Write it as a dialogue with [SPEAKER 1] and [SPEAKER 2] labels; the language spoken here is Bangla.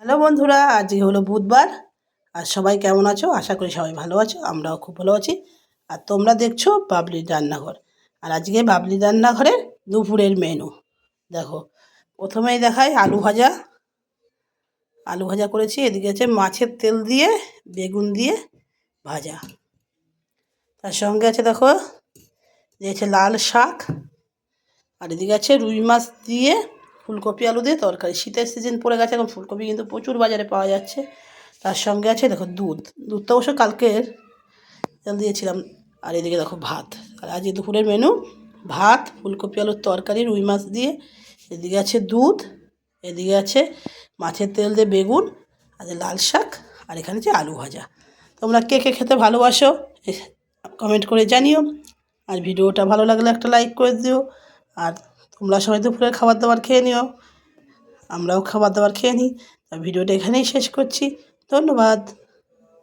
[SPEAKER 1] হ্যালো বন্ধুরা, আজকে হলো বুধবার। আর সবাই কেমন আছো? আশা করি সবাই ভালো আছো, আমরাও খুব ভালো আছি। আর তোমরা দেখছো বাবলির রান্নাঘর। আর আজকে বাবলির রান্নাঘরের দুপুরের মেনু দেখো। প্রথমেই দেখাই আলু ভাজা। আলু ভাজা করেছি। এদিকে আছে মাছের তেল দিয়ে বেগুন দিয়ে ভাজা। তার সঙ্গে আছে দেখো দিয়েছে লাল শাক। আর এদিকে আছে রুই মাছ দিয়ে ফুলকপি আলু দিয়ে তরকারি। শীতের সিজন পড়ে গেছে, এখন ফুলকপি কিন্তু প্রচুর বাজারে পাওয়া যাচ্ছে। তার সঙ্গে আছে দেখো দুধটা অবশ্য কালকের তেল দিয়েছিলাম। আর এদিকে দেখো ভাত। আর আজকে দুপুরের মেনু ভাত, ফুলকপি আলুর তরকারি রুই মাছ দিয়ে। এদিকে আছে দুধ, এদিকে আছে মাছের তেল দিয়ে বেগুন, আর লাল শাক, আর এখানে আছে আলু ভাজা। তোমরা কে কে খেতে ভালোবাসো কমেন্ট করে জানিও। আর ভিডিওটা ভালো লাগলে একটা লাইক করে দিও। আর তোমরা সবাই দুপুরের খাবার দাবার খেয়ে নিও, আমরাও খাবার দাবার খেয়ে নিই। ভিডিওটা এখানেই শেষ করছি। ধন্যবাদ।